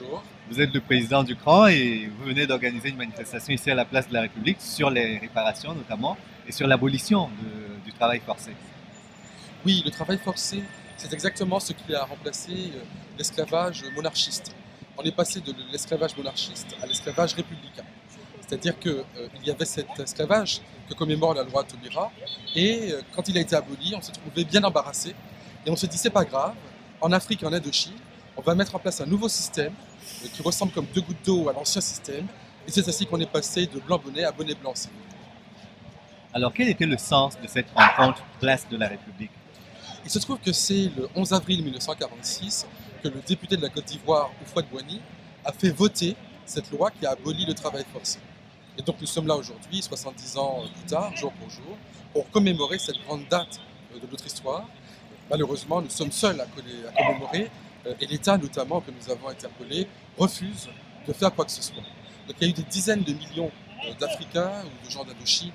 bonjour. Vous êtes le président du CRAN et vous venez d'organiser une manifestation ici à la place de la République sur les réparations notamment et sur l'abolition du travail forcé. Oui, le travail forcé, c'est exactement ce qui a remplacé l'esclavage monarchiste. On est passé de l'esclavage monarchiste à l'esclavage républicain. C'est-à-dire qu'il y avait cet esclavage que commémore la loi Taubira, et quand il a été aboli, on s'est trouvé bien embarrassé, et on s'est dit c'est pas grave, en Afrique et en Indochine, on va mettre en place un nouveau système qui ressemble comme deux gouttes d'eau à l'ancien système, et c'est ainsi qu'on est passé de blanc bonnet à bonnet blanc. Alors quel était le sens de cette rencontre place de la République? Il se trouve que c'est le 11 avril 1946 que le député de la Côte d'Ivoire, Houphouët-Boigny, a fait voter cette loi qui a aboli le travail forcé. Et donc nous sommes là aujourd'hui, 70 ans plus tard, jour pour jour, pour commémorer cette grande date de notre histoire. Malheureusement, nous sommes seuls à commémorer, et l'État notamment, que nous avons interpellé, refuse de faire quoi que ce soit. Donc il y a eu des dizaines de millions d'Africains ou de gens d'Indochine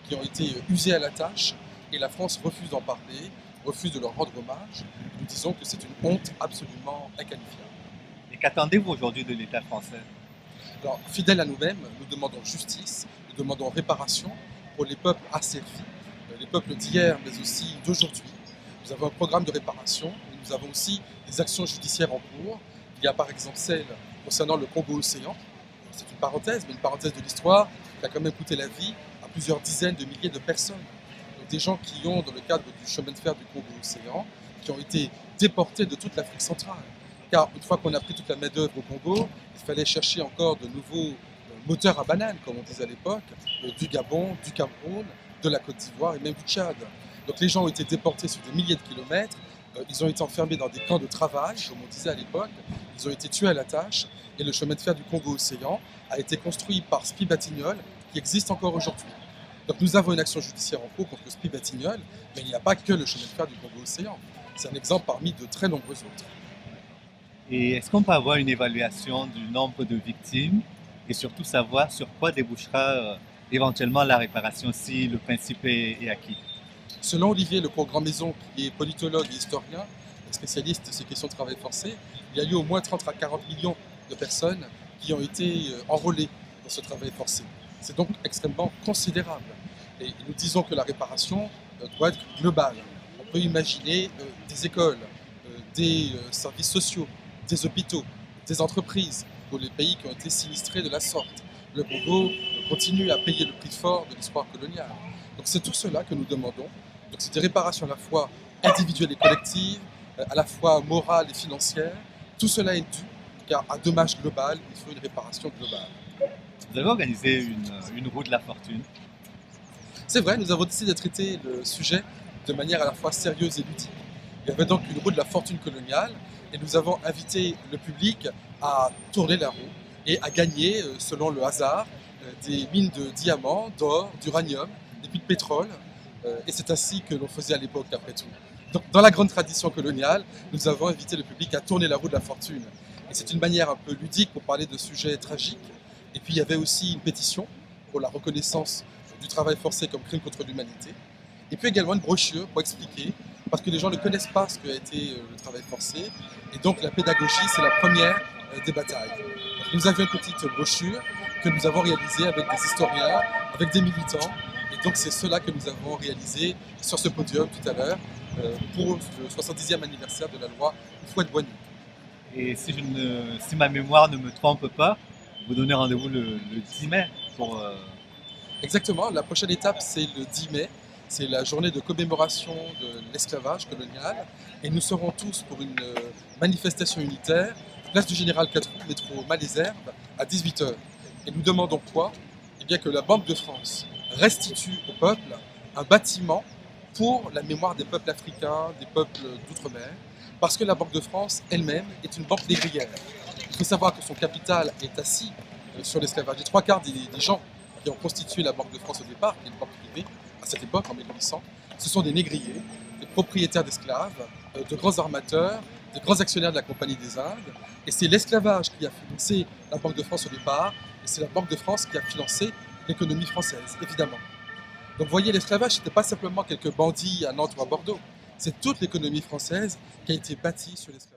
qui ont été usés à la tâche, et la France refuse d'en parler, refuse de leur rendre hommage. Nous disons que c'est une honte absolument inqualifiable. Et qu'attendez-vous aujourd'hui de l'État français? Alors, fidèles à nous-mêmes, nous demandons justice, nous demandons réparation pour les peuples asservis, les peuples d'hier, mais aussi d'aujourd'hui. Nous avons un programme de réparation, mais nous avons aussi des actions judiciaires en cours. Il y a par exemple celle concernant le Congo-Océan. C'est une parenthèse, mais une parenthèse de l'histoire qui a quand même coûté la vie à plusieurs dizaines de milliers de personnes. Donc, des gens qui ont, dans le cadre du chemin de fer du Congo-Océan, qui ont été déportés de toute l'Afrique centrale. Car une fois qu'on a pris toute la main-d'œuvre au Congo, il fallait chercher encore de nouveaux moteurs à bananes, comme on disait à l'époque, du Gabon, du Cameroun, de la Côte d'Ivoire et même du Tchad. Donc les gens ont été déportés sur des milliers de kilomètres, ils ont été enfermés dans des camps de travail, comme on disait à l'époque, ils ont été tués à la tâche, et le chemin de fer du Congo-Océan a été construit par Spi Batignolles, qui existe encore aujourd'hui. Donc nous avons une action judiciaire en cours contre Spi Batignolles, mais il n'y a pas que le chemin de fer du Congo-Océan. C'est un exemple parmi de très nombreux autres. Et est-ce qu'on peut avoir une évaluation du nombre de victimes et surtout savoir sur quoi débouchera éventuellement la réparation si le principe est acquis? Selon Olivier Lecourt-Grand-Maison, qui est politologue et historien, spécialiste de ces questions de travail forcé, il y a eu au moins 30 à 40 millions de personnes qui ont été enrôlées dans ce travail forcé. C'est donc extrêmement considérable. Et nous disons que la réparation doit être globale. On peut imaginer des écoles, des services sociaux, des hôpitaux, des entreprises pour les pays qui ont été sinistrés de la sorte. Le Congo continue à payer le prix fort de l'histoire coloniale. Donc c'est tout cela que nous demandons. Donc c'est des réparations à la fois individuelles et collectives, à la fois morales et financières. Tout cela est dû, car à dommage global, il faut une réparation globale. Vous avez organisé une roue de la fortune. C'est vrai, nous avons décidé de traiter le sujet de manière à la fois sérieuse et ludique. Il y avait donc une roue de la fortune coloniale, et nous avons invité le public à tourner la roue et à gagner, selon le hasard, des mines de diamants, d'or, d'uranium, des puits de pétrole. Et c'est ainsi que l'on faisait à l'époque, après tout. Donc, dans la grande tradition coloniale, nous avons invité le public à tourner la roue de la fortune. Et c'est une manière un peu ludique pour parler de sujets tragiques. Et puis il y avait aussi une pétition pour la reconnaissance du travail forcé comme crime contre l'humanité. Et puis également une brochure pour expliquer, parce que les gens ne connaissent pas ce qu'a été le travail forcé. Et donc la pédagogie, c'est la première des batailles. Donc, nous avions une petite brochure que nous avons réalisée avec des historiens, avec des militants. Et donc c'est cela que nous avons réalisé sur ce podium tout à l'heure pour le 70e anniversaire de la loi Houphouët-Boigny. Et si ma mémoire ne me trompe pas, vous donnez rendez-vous le 10 mai pour... Exactement, la prochaine étape c'est le 10 mai. C'est la journée de commémoration de l'esclavage colonial, et nous serons tous pour une manifestation unitaire, place du Général 4 roues, métro Malesherbes, à 18h. Et nous demandons quoi? Eh bien que la Banque de France restitue au peuple un bâtiment pour la mémoire des peuples africains, des peuples d'outre-mer, parce que la Banque de France elle-même est une banque négrière. Il faut savoir que son capital est assis sur l'esclavage. Les trois quarts des gens qui ont constitué la Banque de France au départ, qui est une banque privée, à cette époque, en 1800, ce sont des négriers, des propriétaires d'esclaves, de grands armateurs, de grands actionnaires de la Compagnie des Indes. Et c'est l'esclavage qui a financé la Banque de France au départ, et c'est la Banque de France qui a financé l'économie française, évidemment. Donc vous voyez, l'esclavage, ce n'était pas simplement quelques bandits à Nantes ou à Bordeaux, c'est toute l'économie française qui a été bâtie sur l'esclavage.